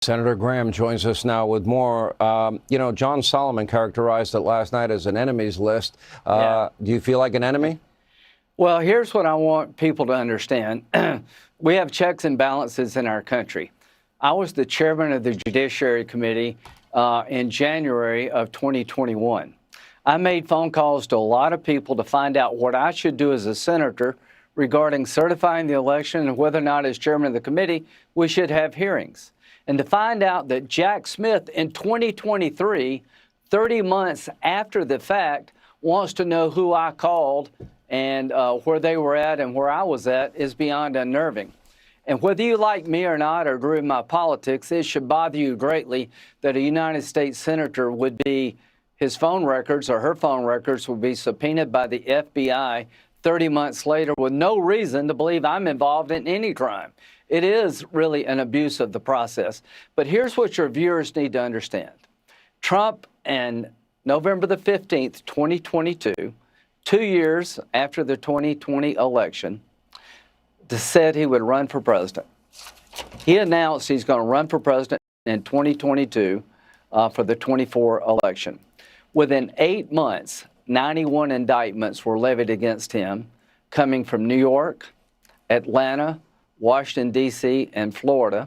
Senator Graham joins us now with more. John Solomon characterized it last night as an enemies list. Do you feel like an enemy? Well, here's what I want people to understand. We have checks and balances in our country. I was the chairman of the Judiciary Committee in January of 2021. I made phone calls to a lot of people to find out what I should do as a senator regarding certifying the election and whether or not, as chairman of the committee, we should have hearings. And to find out that Jack Smith in 2023, 30 months after the fact, wants to know who I called and where they were at and where I was at is beyond unnerving. And whether you like me or not or agree with my politics, it should bother you greatly that a United States senator would be, his phone records or her phone records would be subpoenaed by the FBI 30 months later with no reason to believe I'm involved in any crime. It is really an abuse of the process. But here's what your viewers need to understand. Trump, on November the 15th, 2022, 2 years after the 2020 election, said he would run for president. He announced he's going to run for president in 2022 for the 24 election. Within 8 months, 91 indictments were levied against him, coming from New York, Atlanta, Washington, D.C., and Florida.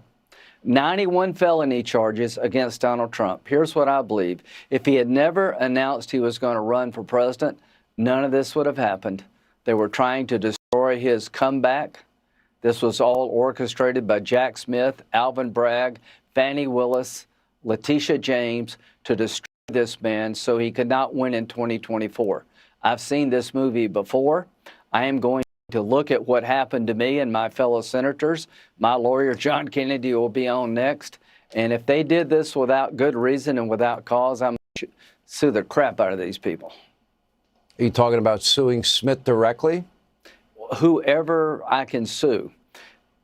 91 felony charges against Donald Trump. Here's what I believe. If he had never announced he was going to run for president, none of this would have happened. They were trying to destroy his comeback. This was all orchestrated by Jack Smith, Alvin Bragg, Fani Willis, Letitia James to destroy this man so he could not win in 2024. I've seen this movie before. I am going to look at what happened to me and my fellow senators. My lawyer, John Kennedy, will be on next. And if they did this without good reason and without cause, I'm going to sue the crap out of these people. Are you talking about suing Smith directly? Whoever I can sue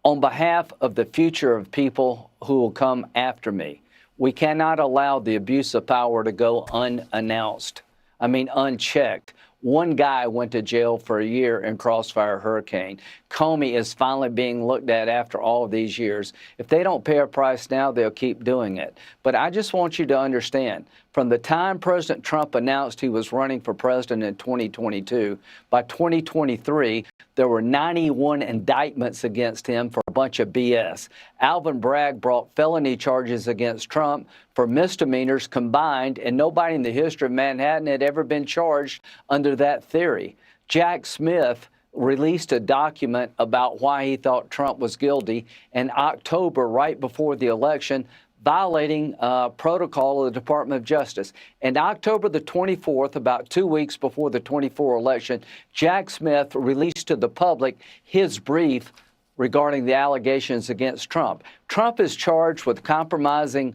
on behalf of the future of people who will come after me. We cannot allow the abuse of power to go unannounced. Unchecked. One guy went to jail for a year in Crossfire Hurricane. Comey is finally being looked at after all of these years. If they don't pay a price now, they'll keep doing it. But I just want you to understand, from the time President Trump announced he was running for president in 2022, by 2023, there were 91 indictments against him for a bunch of BS. Alvin Bragg brought felony charges against Trump for misdemeanors combined, and nobody in the history of Manhattan had ever been charged under that theory. Jack Smith released a document about why he thought Trump was guilty in October, right before the election, violating protocol of the Department of Justice. And October the 24th, about 2 weeks before the 24 election, Jack Smith released to the public his brief regarding the allegations against Trump. Trump is charged with compromising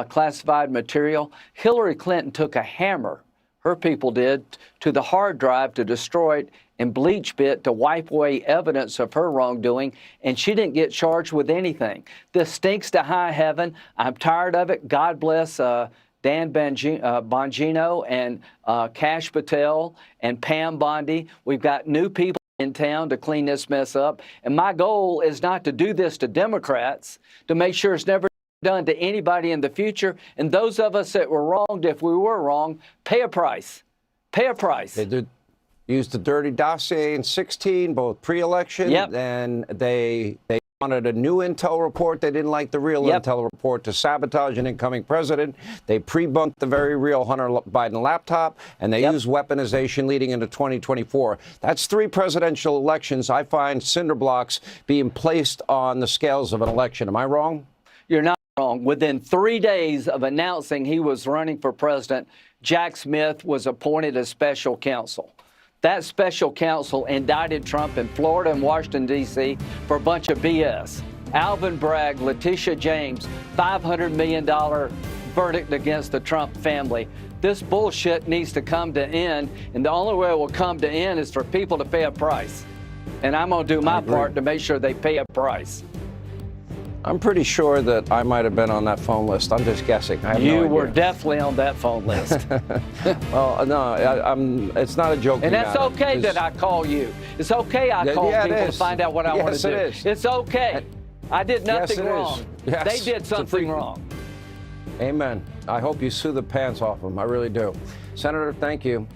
classified material. Hillary Clinton took a hammer, her people did, to the hard drive to destroy it and bleach it to wipe away evidence of her wrongdoing, and she didn't get charged with anything. This stinks to high heaven. I'm tired of it. God bless Dan Bongino and Kash Patel and Pam Bondi. We've got new people in town to clean this mess up, and my goal is not to do this to Democrats, to make sure it's never done to anybody in the future. And those of us that were wronged, if we were wrong, pay a price. Pay a price. They did use the dirty dossier in 16, both pre-election, and they wanted a new intel report. They didn't like the real intel report to sabotage an incoming president. They pre-bunked the very real Hunter Biden laptop, and they used weaponization leading into 2024. That's 3 presidential elections. I find cinder blocks being placed on the scales of an election. Am I wrong? You're not wrong. Within 3 days of announcing he was running for president, Jack Smith was appointed as special counsel. That special counsel indicted Trump in Florida and Washington, D.C. for a bunch of BS. Alvin Bragg, Letitia James, $500 million verdict against the Trump family. This bullshit needs to come to end, and the only way it will come to end is for people to pay a price. And I'm going to do my part to make sure they pay a price. I'm pretty sure that I might have been on that phone list. I'm just guessing. I have no idea. You were definitely on that phone list. Well, no, it's not a joke. And that's okay that I call you. It's okay I call people to find out what I want to do. Yes, it is. It's okay. I did nothing it wrong. is. Yes, They did it's a something free- wrong. Amen. I hope you sue the pants off them. I really do. Senator, thank you.